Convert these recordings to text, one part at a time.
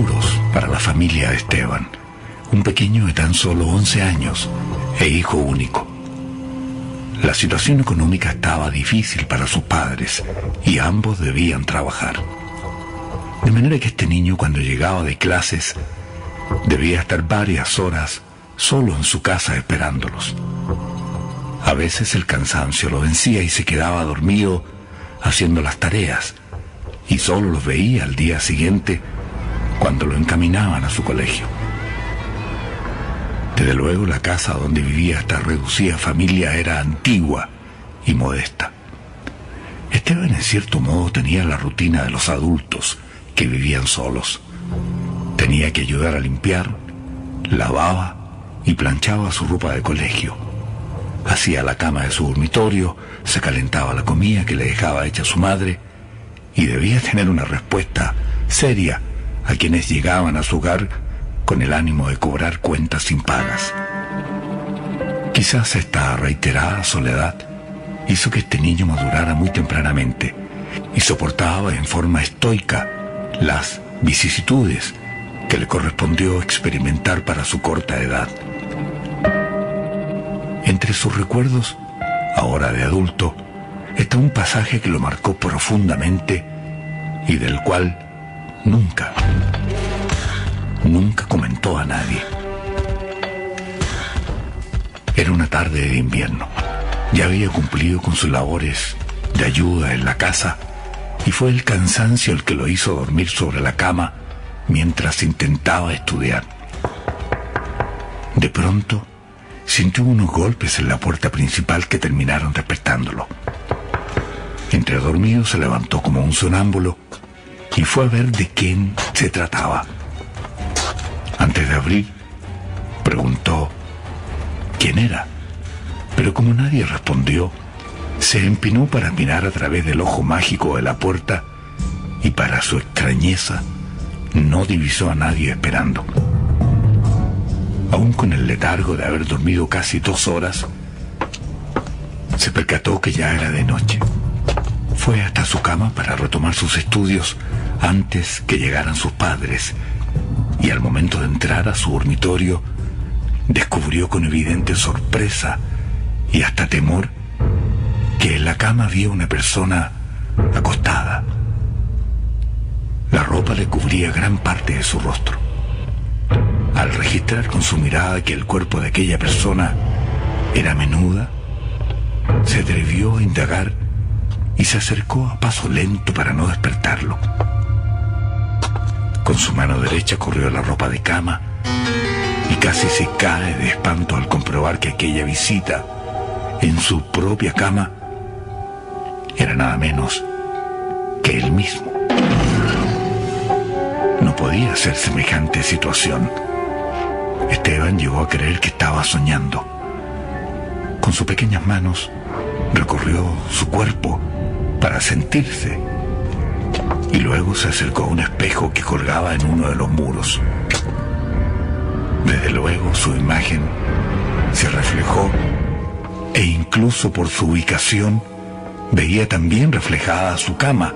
duros para la familia de Esteban, un pequeño de tan solo 11 años e hijo único. La situación económica estaba difícil para sus padres y ambos debían trabajar. De manera que este niño, cuando llegaba de clases, debía estar varias horas solo en su casa esperándolos. A veces el cansancio lo vencía y se quedaba dormido haciendo las tareas, y solo los veía al día siguiente cuando lo encaminaban a su colegio. Desde luego la casa donde vivía esta reducida familia era antigua y modesta. Esteban en cierto modo tenía la rutina de los adultos que vivían solos. Tenía que ayudar a limpiar, lavaba y planchaba su ropa de colegio. Hacía la cama de su dormitorio, se calentaba la comida que le dejaba hecha su madre y debía tener una respuesta seria a quienes llegaban a su hogar con el ánimo de cobrar cuentas impagas. Quizás esta reiterada soledad hizo que este niño madurara muy tempranamente y soportaba en forma estoica las vicisitudes que le correspondió experimentar para su corta edad. Entre sus recuerdos, ahora de adulto, está un pasaje que lo marcó profundamente y del cual nunca comentó a nadie. Era una tarde de invierno. Ya había cumplido con sus labores de ayuda en la casa y fue el cansancio el que lo hizo dormir sobre la cama mientras intentaba estudiar. De pronto, sintió unos golpes en la puerta principal que terminaron despertándolo. Entre dormido se levantó como un sonámbulo y fue a ver de quién se trataba. Antes de abrir, preguntó quién era, pero como nadie respondió, se empinó para mirar a través del ojo mágico de la puerta y para su extrañeza no divisó a nadie esperando. Aún con el letargo de haber dormido casi 2 horas, se percató que ya era de noche. Fue hasta su cama para retomar sus estudios antes que llegaran sus padres, y al momento de entrar a su dormitorio, descubrió con evidente sorpresa y hasta temor que en la cama había una persona acostada. La ropa le cubría gran parte de su rostro. Al registrar con su mirada que el cuerpo de aquella persona era menuda, se atrevió a indagar y se acercó a paso lento para no despertarlo. Con su mano derecha corrió la ropa de cama y casi se cae de espanto al comprobar que aquella visita en su propia cama era nada menos que él mismo. No podía ser semejante situación. Esteban llegó a creer que estaba soñando. Con sus pequeñas manos recorrió su cuerpo para sentirse y luego se acercó a un espejo que colgaba en uno de los muros. Desde luego su imagen se reflejó e incluso por su ubicación veía también reflejada su cama,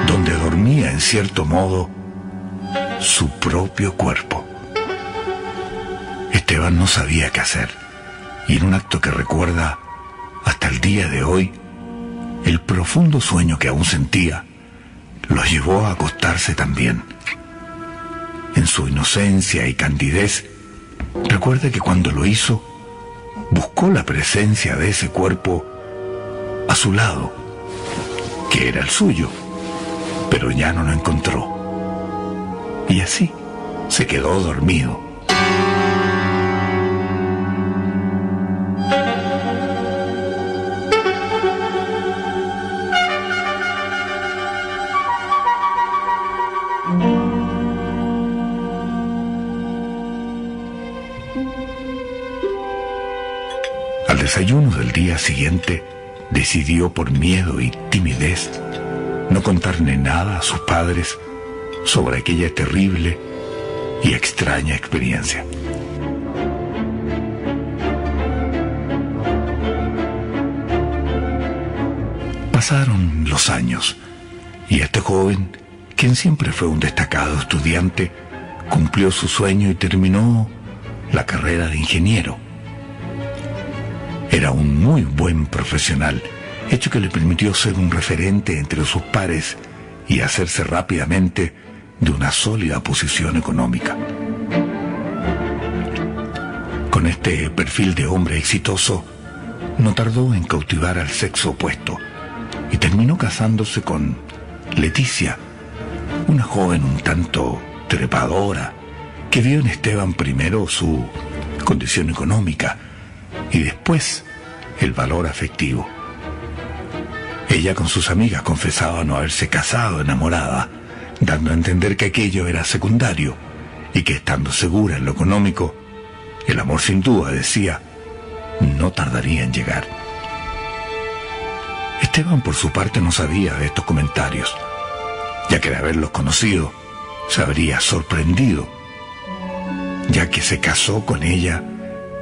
donde dormía en cierto modo su propio cuerpo. Esteban no sabía qué hacer, y en un acto que recuerda hasta el día de hoy, el profundo sueño que aún sentía lo llevó a acostarse también. En su inocencia y candidez, recuerda que cuando lo hizo, buscó la presencia de ese cuerpo a su lado, que era el suyo, pero ya no lo encontró. Y así se quedó dormido. Al desayuno del día siguiente, decidió por miedo y timidez no contarle nada a sus padres sobre aquella terrible y extraña experiencia. Pasaron los años y este joven quien siempre fue un destacado estudiante, cumplió su sueño y terminó la carrera de ingeniero. Era un muy buen profesional, hecho que le permitió ser un referente entre sus pares y hacerse rápidamente de una sólida posición económica. Con este perfil de hombre exitoso, no tardó en cautivar al sexo opuesto y terminó casándose con Leticia, una joven un tanto trepadora que vio en Esteban primero su condición económica y después el valor afectivo. Ella con sus amigas confesaba no haberse casado enamorada, dando a entender que aquello era secundario y que, estando segura en lo económico, el amor sin duda, decía, no tardaría en llegar. Esteban por su parte no sabía de estos comentarios, ya que de haberlos conocido se habría sorprendido, ya que se casó con ella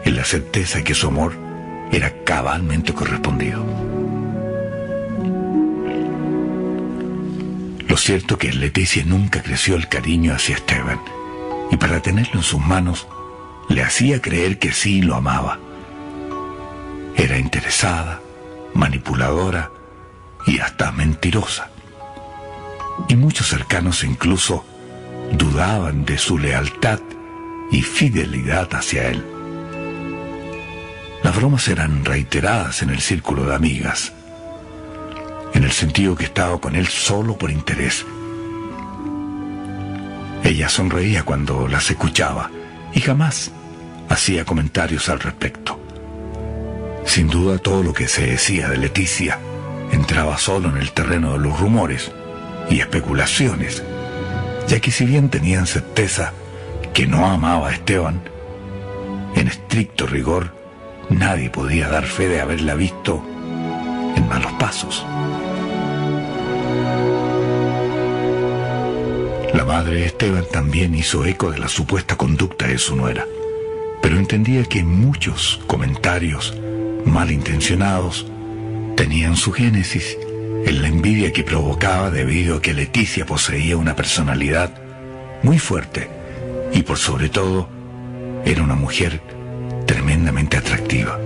en la certeza de que su amor era cabalmente correspondido. Lo cierto que en Leticia nunca creció el cariño hacia Esteban, y para tenerlo en sus manos le hacía creer que sí lo amaba. Era interesada, manipuladora y hasta mentirosa. Y muchos cercanos incluso dudaban de su lealtad y fidelidad hacia él. Las bromas eran reiteradas en el círculo de amigas, en el sentido que estaba con él solo por interés. Ella sonreía cuando las escuchaba y jamás hacía comentarios al respecto. Sin duda, todo lo que se decía de Leticia entraba solo en el terreno de los rumores y especulaciones, ya que si bien tenían certeza que no amaba a Esteban, en estricto rigor nadie podía dar fe de haberla visto en malos pasos. La madre de Esteban también hizo eco de la supuesta conducta de su nuera, pero entendía que muchos comentarios malintencionados tenían su génesis en la envidia que provocaba debido a que Leticia poseía una personalidad muy fuerte y por sobre todo era una mujer tremendamente atractiva.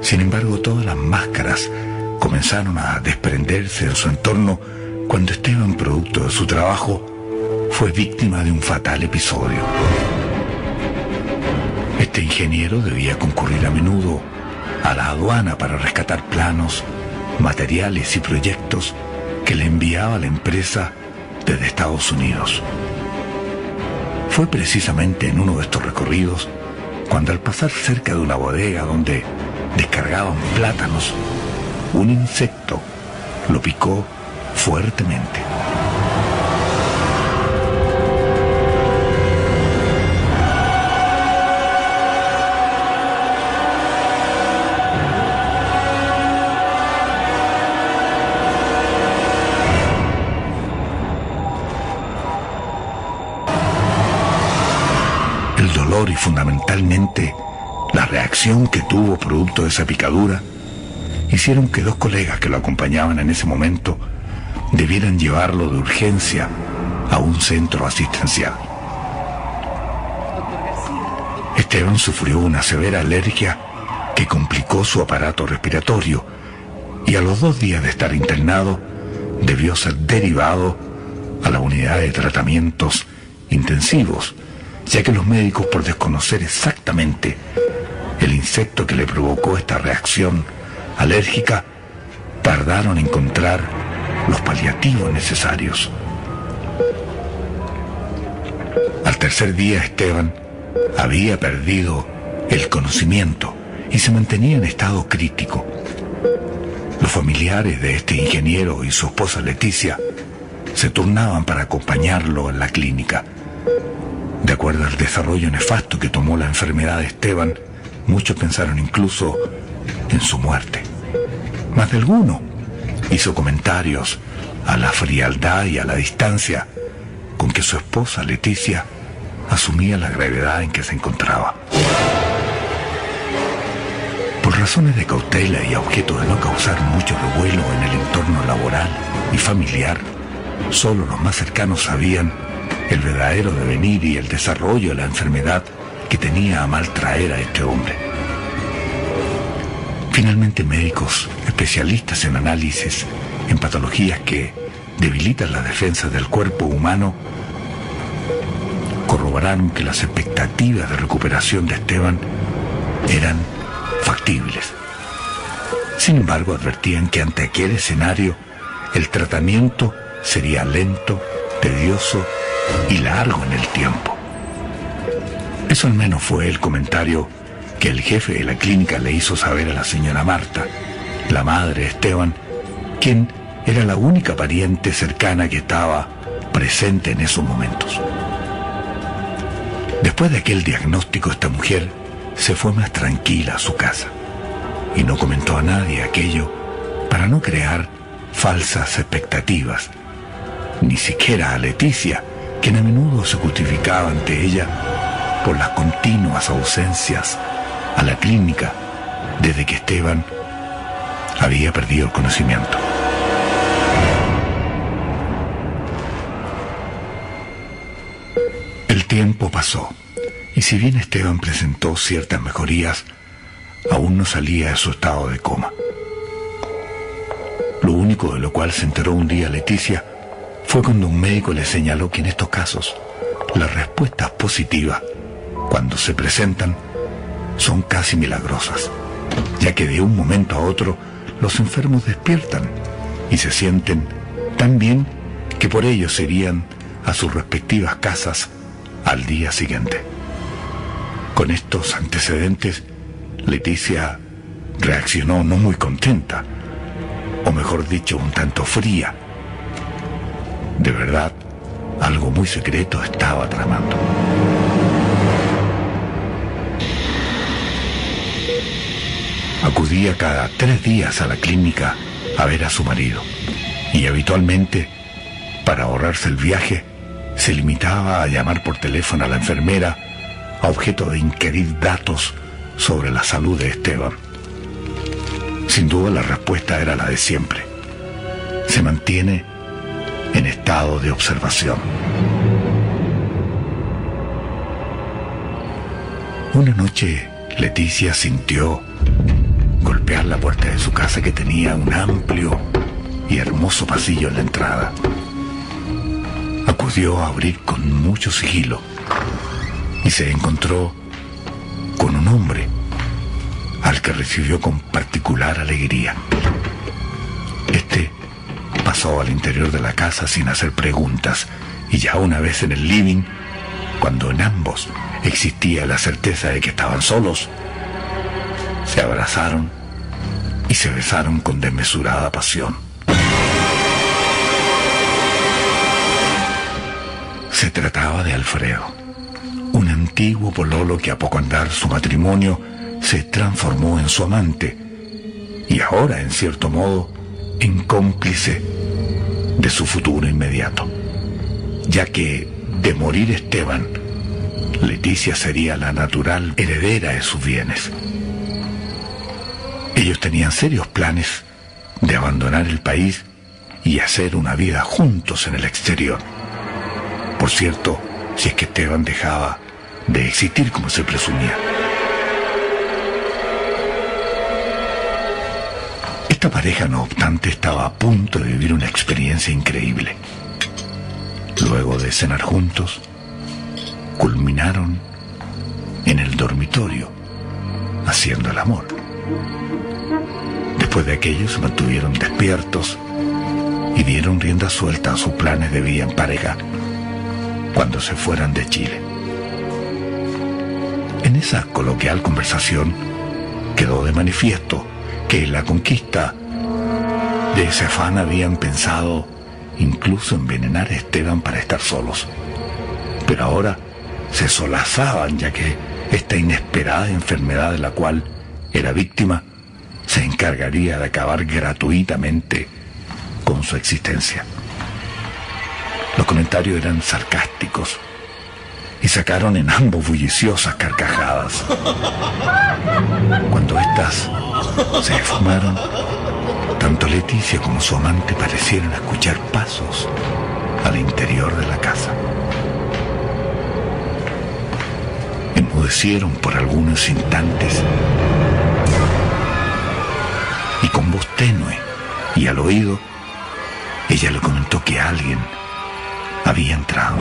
Sin embargo, todas las máscaras comenzaron a desprenderse de su entorno cuando Esteban, producto de su trabajo, fue víctima de un fatal episodio. Este ingeniero debía concurrir a menudo a la aduana para rescatar planos, materiales y proyectos que le enviaba la empresa desde Estados Unidos. Fue precisamente en uno de estos recorridos cuando, al pasar cerca de una bodega donde descargaban plátanos, un insecto lo picó fuertemente. El dolor y fundamentalmente la reacción que tuvo producto de esa picadura hicieron que dos colegas que lo acompañaban en ese momento debieran llevarlo de urgencia a un centro asistencial. Esteban sufrió una severa alergia que complicó su aparato respiratorio y a los 2 días de estar internado debió ser derivado a la unidad de tratamientos intensivos, ya que los médicos, por desconocer exactamente el insecto que le provocó esta reacción alérgica, tardaron en encontrar los paliativos necesarios. Al tercer día, Esteban había perdido el conocimiento y se mantenía en estado crítico. Los familiares de este ingeniero y su esposa Leticia se turnaban para acompañarlo en la clínica. De acuerdo al desarrollo nefasto que tomó la enfermedad de Esteban, muchos pensaron incluso en su muerte. Más de alguno hizo comentarios a la frialdad y a la distancia con que su esposa Leticia asumía la gravedad en que se encontraba. Por razones de cautela y a objeto de no causar mucho revuelo en el entorno laboral y familiar, solo los más cercanos sabían el verdadero devenir y el desarrollo de la enfermedad que tenía a mal traer a este hombre. Finalmente, médicos especialistas en análisis, en patologías que debilitan las defensas del cuerpo humano, corroboraron que las expectativas de recuperación de Esteban eran factibles. Sin embargo, advertían que ante aquel escenario el tratamiento sería lento, tedioso y largo en el tiempo. Eso al menos fue el comentario que el jefe de la clínica le hizo saber a la señora Marta, la madre de Esteban, quien era la única pariente cercana que estaba presente en esos momentos. Después de aquel diagnóstico, esta mujer se fue más tranquila a su casa y no comentó a nadie aquello para no crear falsas expectativas, ni siquiera a Leticia, quien a menudo se justificaba ante ella por las continuas ausencias a la clínica desde que Esteban había perdido el conocimiento. El tiempo pasó, y si bien Esteban presentó ciertas mejorías, aún no salía de su estado de coma. Lo único de lo cual se enteró un día Leticia fue cuando un médico le señaló que en estos casos las respuestas positivas, cuando se presentan, son casi milagrosas, ya que de un momento a otro los enfermos despiertan y se sienten tan bien que por ello se irían a sus respectivas casas al día siguiente. Con estos antecedentes, Leticia reaccionó no muy contenta, o mejor dicho, un tanto fría. De verdad, algo muy secreto estaba tramando. Acudía cada 3 días a la clínica a ver a su marido, y habitualmente, para ahorrarse el viaje, se limitaba a llamar por teléfono a la enfermera a objeto de inquirir datos sobre la salud de Esteban. Sin duda la respuesta era la de siempre: se mantiene en estado de observación. Una noche Leticia sintió golpear la puerta de su casa, que tenía un amplio y hermoso pasillo en la entrada. Acudió a abrir con mucho sigilo y se encontró con un hombre al que recibió con particular alegría. Este pasó al interior de la casa sin hacer preguntas, y ya una vez en el living, cuando en ambos existía la certeza de que estaban solos, se abrazaron y se besaron con desmesurada pasión. Se trataba de Alfredo, un antiguo pololo que a poco andar su matrimonio se transformó en su amante, y ahora, en cierto modo, en cómplice de su futuro inmediato, ya que, de morir Esteban, Leticia sería la natural heredera de sus bienes. Ellos tenían serios planes de abandonar el país y hacer una vida juntos en el exterior. Por cierto, si es que Esteban dejaba de existir como se presumía. Esta pareja, no obstante, estaba a punto de vivir una experiencia increíble. Luego de cenar juntos, culminaron en el dormitorio, haciendo el amor. Después de aquello se mantuvieron despiertos y dieron rienda suelta a sus planes de vida en pareja cuando se fueran de Chile. En esa coloquial conversación quedó de manifiesto que en la conquista de ese afán habían pensado incluso envenenar a Esteban para estar solos. Pero ahora se solazaban, ya que esta inesperada enfermedad de la cual era víctima se encargaría de acabar gratuitamente con su existencia. Los comentarios eran sarcásticos y y sacaron en ambos bulliciosas carcajadas. Cuando éstas se esfumaron, tanto Leticia como su amante parecieron escuchar pasos al interior de la casa. Enmudecieron por algunos instantes y con voz tenue y al oído, ella le comentó que alguien había entrado.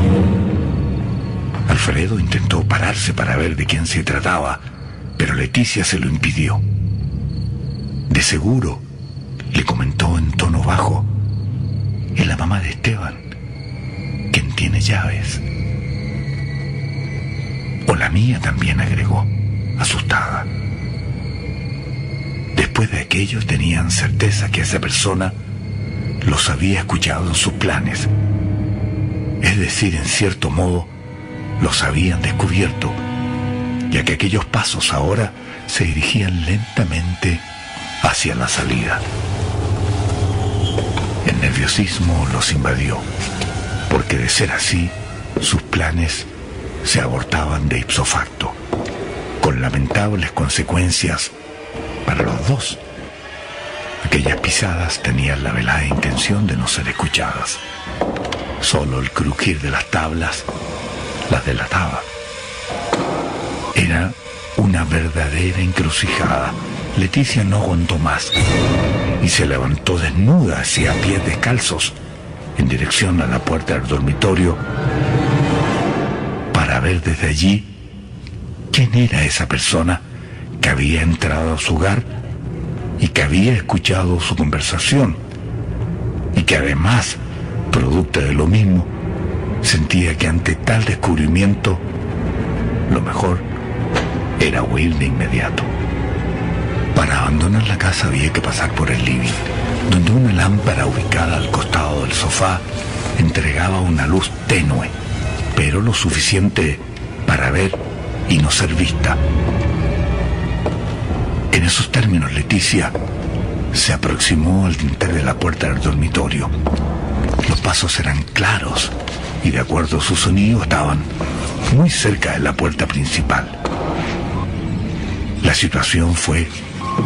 Alfredo intentó pararse para ver de quién se trataba, pero Leticia se lo impidió. De seguro, le comentó en tono bajo, es la mamá de Esteban, quien tiene llaves. O la mía también, agregó, asustada. Después de aquello tenían certeza que esa persona los había escuchado en sus planes. Es decir, en cierto modo, los habían descubierto, ya que aquellos pasos ahora se dirigían lentamente hacia la salida. El nerviosismo los invadió, porque de ser así, sus planes se abortaban de ipso facto, con lamentables consecuencias para los dos. Aquellas pisadas tenían la velada intención de no ser escuchadas. Solo el crujir de las tablas las delataba. Era una verdadera encrucijada. Leticia no aguantó más y se levantó desnuda hacia pies descalzos en dirección a la puerta del dormitorio para ver desde allí quién era esa persona que había entrado a su hogar y que había escuchado su conversación y que además, producto de lo mismo, sentía que ante tal descubrimiento lo mejor era huir de inmediato. Para abandonar la casa había que pasar por el living, donde una lámpara ubicada al costado del sofá entregaba una luz tenue, pero lo suficiente para ver y no ser vista. En esos términos, Leticia se aproximó al dintel de la puerta del dormitorio. Los pasos eran claros y, de acuerdo a su sonido, estaban muy cerca de la puerta principal. La situación fue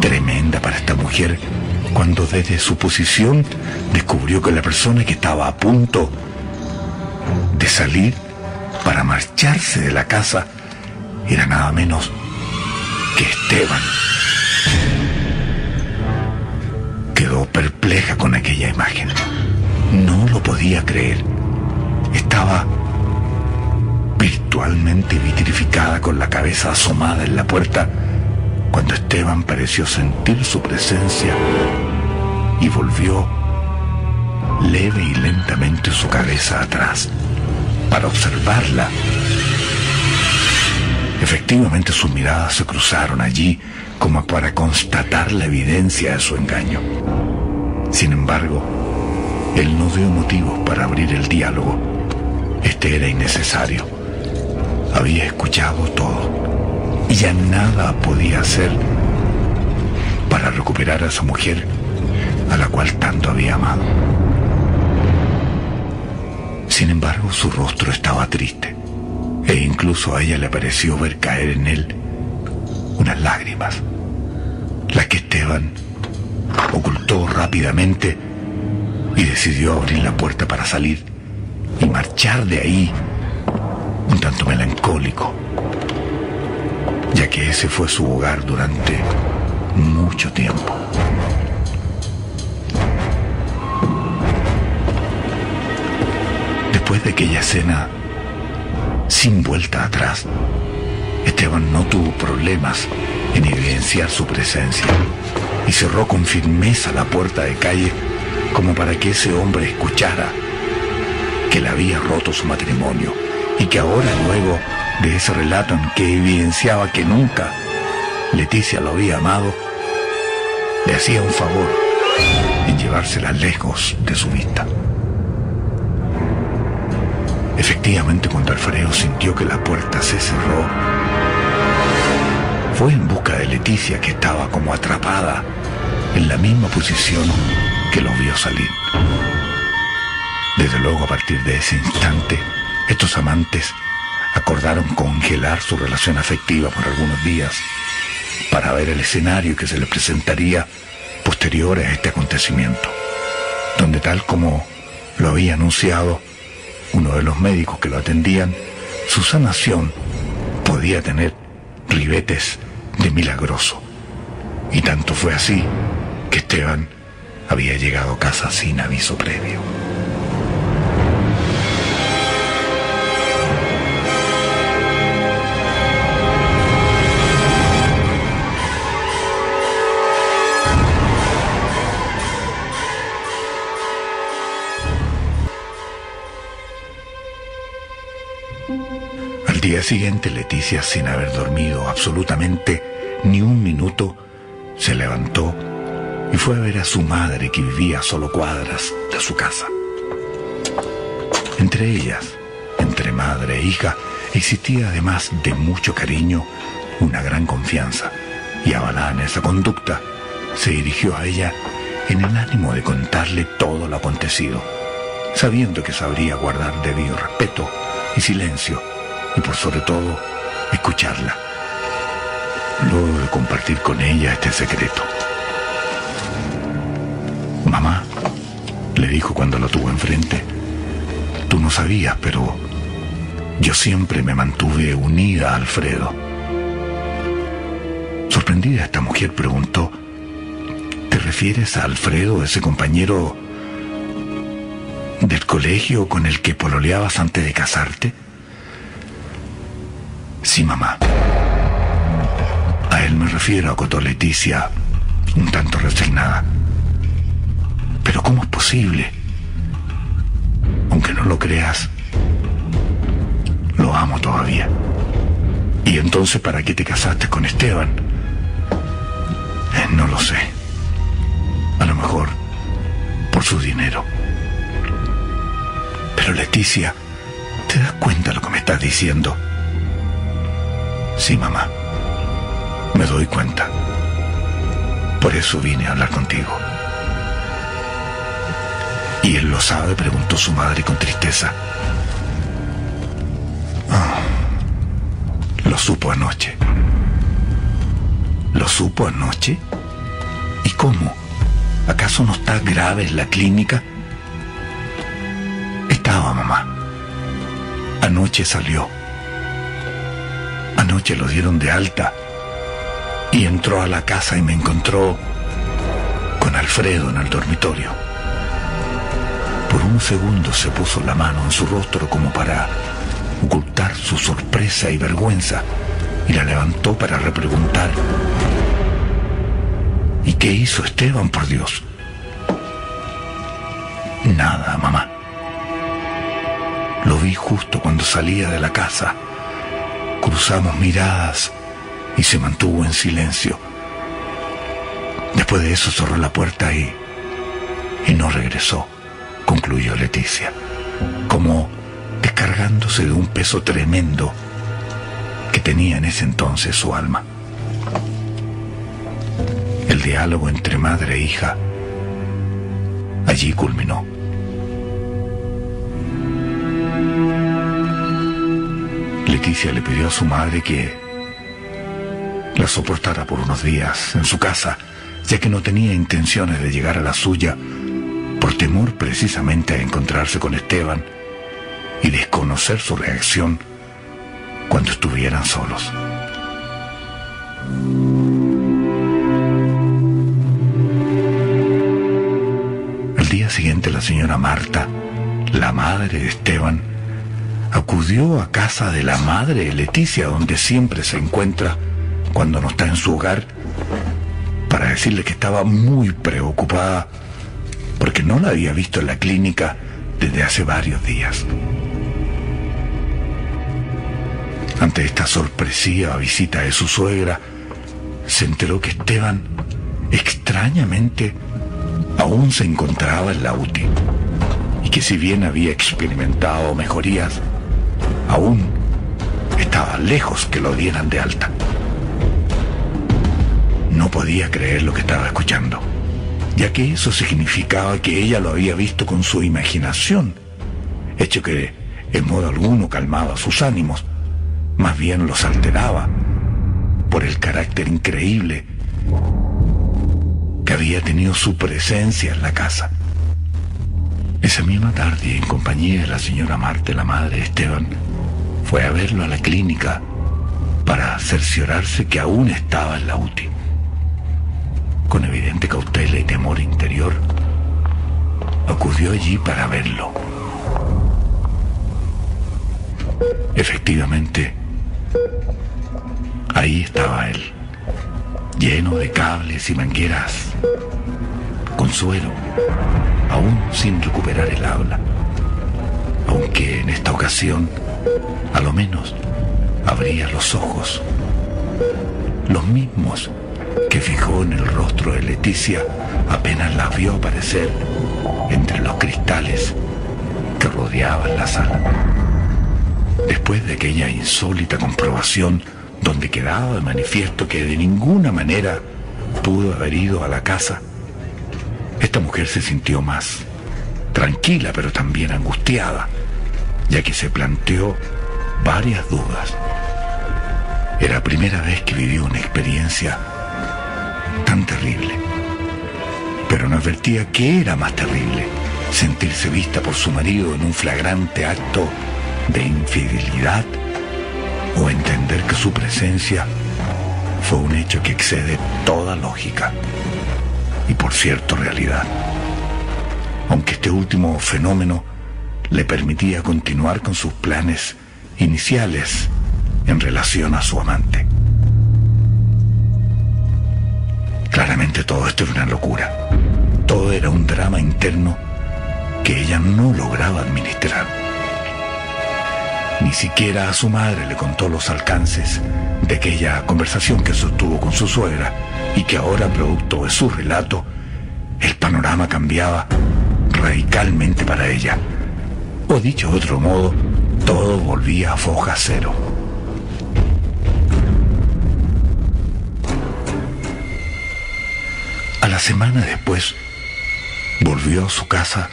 tremenda para esta mujer cuando desde su posición descubrió que la persona que estaba a punto de salir para marcharse de la casa era nada menos que Esteban. Quedó perpleja con aquella imagen. No lo podía creer. Estaba virtualmente vitrificada con la cabeza asomada en la puerta cuando Esteban pareció sentir su presencia y volvió leve y lentamente su cabeza atrás para observarla. Efectivamente, sus miradas se cruzaron allí como para constatar la evidencia de su engaño. Sin embargo, él no dio motivos para abrir el diálogo. Este era innecesario. Había escuchado todo y ya nada podía hacer para recuperar a esa mujer a la cual tanto había amado. Sin embargo, su rostro estaba triste e incluso a ella le pareció ver caer en él unas lágrimas, las que Esteban ocultó rápidamente y decidió abrir la puerta para salir y marchar de ahí un tanto melancólico, ya que ese fue su hogar durante mucho tiempo. Después de aquella escena sin vuelta atrás, Esteban no tuvo problemas en evidenciar su presencia y cerró con firmeza la puerta de calle como para que ese hombre escuchara que le había roto su matrimonio y que ahora, luego de ese relato en que evidenciaba que nunca Leticia lo había amado, le hacía un favor en llevársela lejos de su vista. Efectivamente, cuando Alfredo sintió que la puerta se cerró, fue en busca de Leticia, que estaba como atrapada en la misma posición que lo vio salir. Desde luego, a partir de ese instante, estos amantes acordaron congelar su relación afectiva por algunos días para ver el escenario que se les presentaría posterior a este acontecimiento, donde tal como lo había anunciado uno de los médicos que lo atendían, su sanación podía tener ribetes de milagroso. Y tanto fue así que Esteban había llegado a casa sin aviso previo. Al día siguiente, Leticia, sin haber dormido absolutamente ni un minuto, se levantó y fue a ver a su madre, que vivía a solo cuadras de su casa. Entre ellas, entre madre e hija, existía además de mucho cariño una gran confianza, y avalada en esa conducta, se dirigió a ella en el ánimo de contarle todo lo acontecido, sabiendo que sabría guardar debido respeto y silencio, y por sobre todo, escucharla, luego de compartir con ella este secreto. Mamá, le dijo cuando lo tuvo enfrente, tú no sabías, pero yo siempre me mantuve unida a Alfredo. Sorprendida, esta mujer preguntó, ¿te refieres a Alfredo, ese compañero del colegio con el que pololeabas antes de casarte? Sí, mamá. A él me refiero, acotó Leticia, un tanto resignada. Pero ¿cómo es posible? Aunque no lo creas, lo amo todavía. ¿Y entonces para qué te casaste con Esteban? No lo sé. A lo mejor por su dinero. Pero Leticia, ¿te das cuenta de lo que me estás diciendo? Sí, mamá. Me doy cuenta. Por eso vine a hablar contigo. ¿Y él lo sabe?, preguntó su madre con tristeza. Lo supo anoche. ¿Lo supo anoche? ¿Y cómo? ¿Acaso no está grave en la clínica? Estaba, mamá. Anoche salió. Anoche lo dieron de alta y entró a la casa y me encontró con Alfredo en el dormitorio. Por un segundo se puso la mano en su rostro como para ocultar su sorpresa y vergüenza, y la levantó para repreguntar: ¿y qué hizo Esteban, por Dios? Nada, mamá. Lo vi justo cuando salía de la casa. Cruzamos miradas y se mantuvo en silencio. Después de eso cerró la puerta y no regresó, concluyó Leticia, como descargándose de un peso tremendo que tenía en ese entonces su alma. El diálogo entre madre e hija allí culminó. Leticia le pidió a su madre que la soportara por unos días en su casa, ya que no tenía intenciones de llegar a la suya, por temor precisamente a encontrarse con Esteban y desconocer su reacción cuando estuvieran solos. Al día siguiente, la señora Marta, la madre de Esteban, acudió a casa de la madre de Leticia, donde siempre se encuentra cuando no está en su hogar, para decirle que estaba muy preocupada porque no la había visto en la clínica desde hace varios días. Ante esta sorpresiva visita de su suegra, se enteró que Esteban, extrañamente, aún se encontraba en la UTI, y que si bien había experimentado mejorías, aún estaba lejos que lo dieran de alta. No podía creer lo que estaba escuchando, ya que eso significaba que ella lo había visto con su imaginación, hecho que en modo alguno calmaba sus ánimos, más bien los alteraba por el carácter increíble que había tenido su presencia en la casa. Esa misma tarde, en compañía de la señora Marta, la madre de Esteban, fue a verlo a la clínica para cerciorarse que aún estaba en la UTI. Con evidente cautela y temor interior, acudió allí para verlo. Efectivamente, ahí estaba él, lleno de cables y mangueras, con suero, aún sin recuperar el habla, aunque en esta ocasión, a lo menos, abría los ojos, los mismos que fijó en el rostro de Leticia apenas la vio aparecer entre los cristales que rodeaban la sala. Después de aquella insólita comprobación donde quedaba de manifiesto que de ninguna manera pudo haber ido a la casa, esta mujer se sintió más tranquila, pero también angustiada, ya que se planteó varias dudas. Era la primera vez que vivió una experiencia tan terrible, pero no advertía que era más terrible: sentirse vista por su marido en un flagrante acto de infidelidad, o entender que su presencia fue un hecho que excede toda lógica y, por cierto, realidad, aunque este último fenómeno le permitía continuar con sus planes iniciales en relación a su amante. Claramente todo esto era una locura, todo era un drama interno que ella no lograba administrar. Ni siquiera a su madre le contó los alcances de aquella conversación que sostuvo con su suegra, y que ahora, producto de su relato, el panorama cambiaba radicalmente para ella. O dicho de otro modo, todo volvía a foja cero. A la semana después, volvió a su casa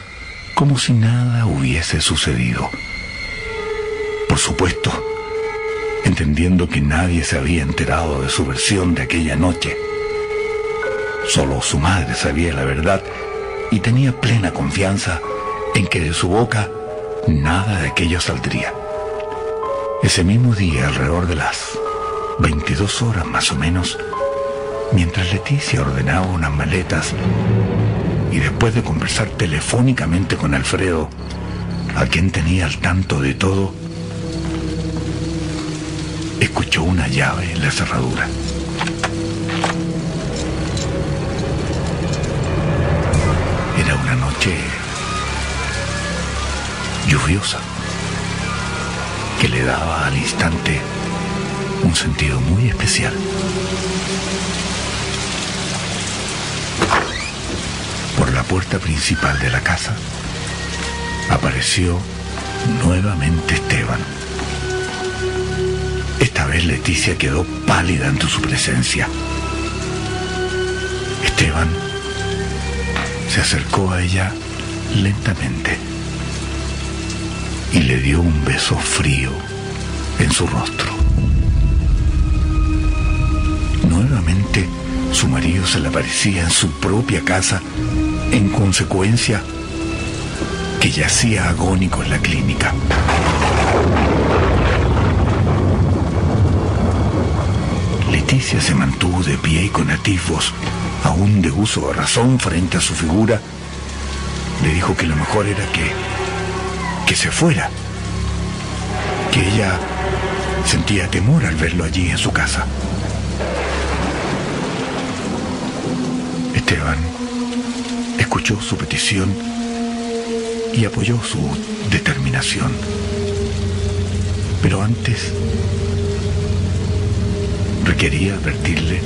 como si nada hubiese sucedido. Por supuesto, entendiendo que nadie se había enterado de su versión de aquella noche. Solo su madre sabía la verdad y tenía plena confianza en que de su boca nada de aquello saldría. Ese mismo día, alrededor de las 22 horas más o menos, mientras Leticia ordenaba unas maletas y después de conversar telefónicamente con Alfredo, a quien tenía al tanto de todo, escuchó una llave en la cerradura. Era una noche lluviosa que le daba al instante un sentido muy especial. Por la puerta principal de la casa apareció nuevamente Esteban. Esta vez Leticia quedó pálida ante su presencia. Esteban se acercó a ella lentamente y le dio un beso frío en su rostro. Nuevamente su marido se le aparecía en su propia casa, en consecuencia que yacía agónico en la clínica. Leticia se mantuvo de pie y con atisbos aún de uso de razón frente a su figura, le dijo que lo mejor era que se fuera, que ella sentía temor al verlo allí en su casa. Esteban escuchó su petición y apoyó su determinación, pero antes requería advertirle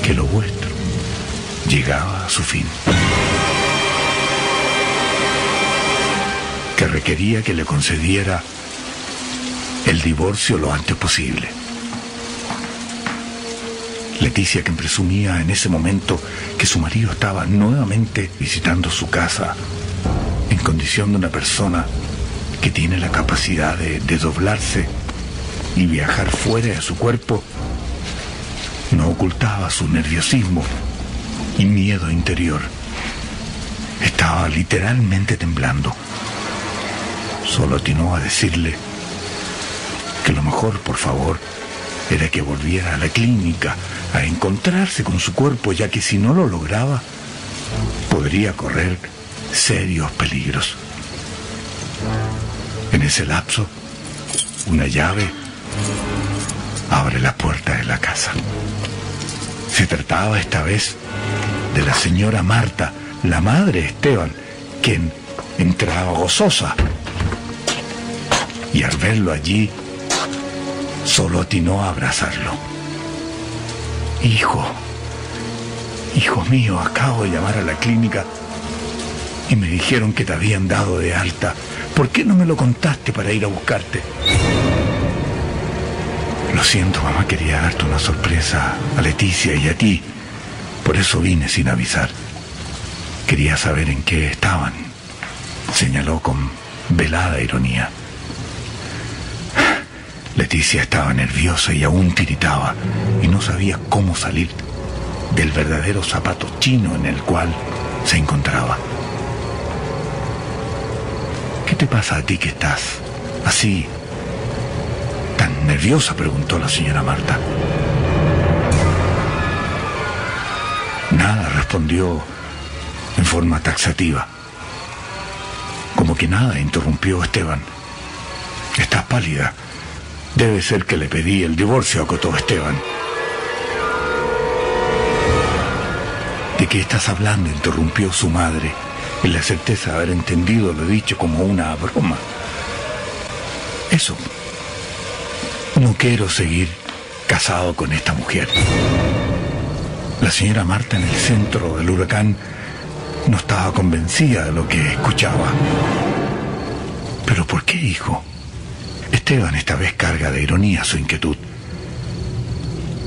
que lo vuestro llegaba a su fin, que requería que le concediera el divorcio lo antes posible. Leticia, que presumía en ese momento que su marido estaba nuevamente visitando su casa en condición de una persona que tiene la capacidad de doblarse y viajar fuera de su cuerpo, no ocultaba su nerviosismo y miedo interior. Estaba literalmente temblando. Solo atinó a decirle que lo mejor, por favor, era que volviera a la clínica a encontrarse con su cuerpo, ya que si no lo lograba, podría correr serios peligros. En ese lapso, una llave abre la puerta de la casa. Se trataba esta vez de la señora Marta, la madre de Esteban, quien entraba gozosa. Y al verlo allí, solo atinó a abrazarlo. Hijo mío, acabo de llamar a la clínica y me dijeron que te habían dado de alta. ¿Por qué no me lo contaste para ir a buscarte? Lo siento, mamá, quería darte una sorpresa a Leticia y a ti. Por eso vine sin avisar. Quería saber en qué estaban, señaló con velada ironía. Leticia estaba nerviosa y aún tiritaba, y no sabía cómo salir del verdadero zapato chino en el cual se encontraba. ¿Qué te pasa a ti que estás así, tan nerviosa?, preguntó la señora Marta. Nada, respondió en forma taxativa. Como que nada, interrumpió Esteban. Estás pálida. Debe ser que le pedí el divorcio, acotó Esteban. ¿De qué estás hablando?, interrumpió su madre, en la certeza de haber entendido lo dicho como una broma. Eso. No quiero seguir casado con esta mujer. La señora Marta, en el centro del huracán, no estaba convencida de lo que escuchaba. ¿Pero por qué, hijo? Esteban esta vez carga de ironía su inquietud.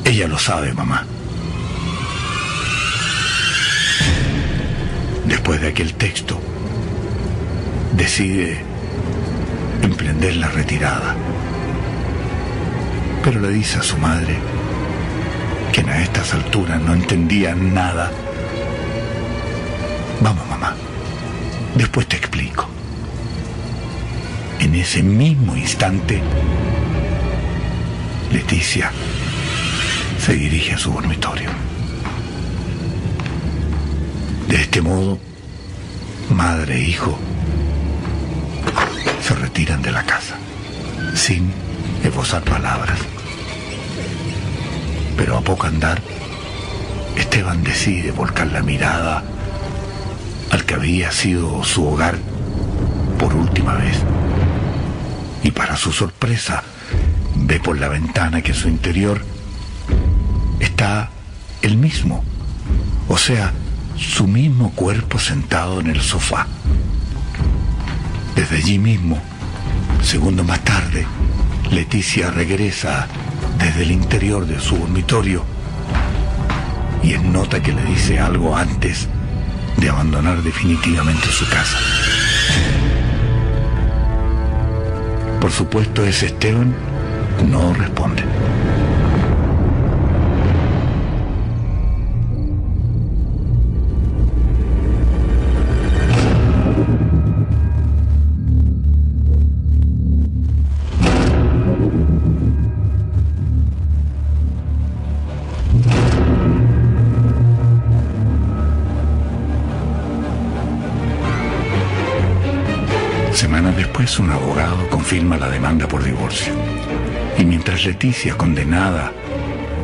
Ella lo sabe, mamá. Después de aquel texto, decide emprender la retirada. Pero le dice a su madre, quien a estas alturas no entendía nada: vamos, mamá, después te explico. En ese mismo instante, Leticia se dirige a su dormitorio. De este modo, madre e hijo se retiran de la casa, sin esbozar palabras. Pero a poco andar, Esteban decide volcar la mirada al que había sido su hogar por última vez. Y para su sorpresa, ve por la ventana que en su interior está él mismo, o sea, su mismo cuerpo sentado en el sofá. Desde allí mismo, segundos más tarde, Leticia regresa desde el interior de su dormitorio y él nota que le dice algo antes de abandonar definitivamente su casa. Por supuesto, ese Esteban no responde. Semanas después, un abogado confirma la demanda por divorcio. Y mientras Leticia, condenada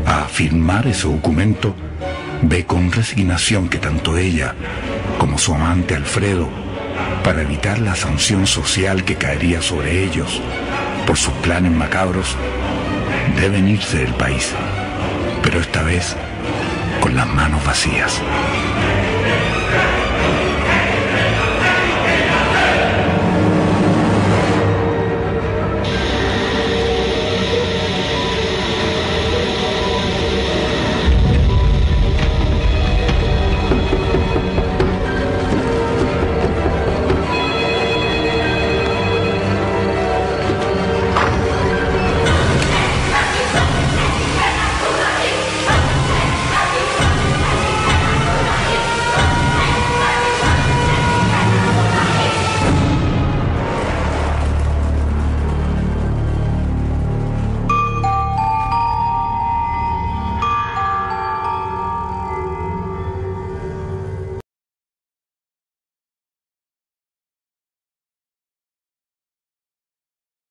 a firmar ese documento, ve con resignación que tanto ella como su amante Alfredo, para evitar la sanción social que caería sobre ellos por sus planes macabros, deben irse del país, pero esta vez con las manos vacías.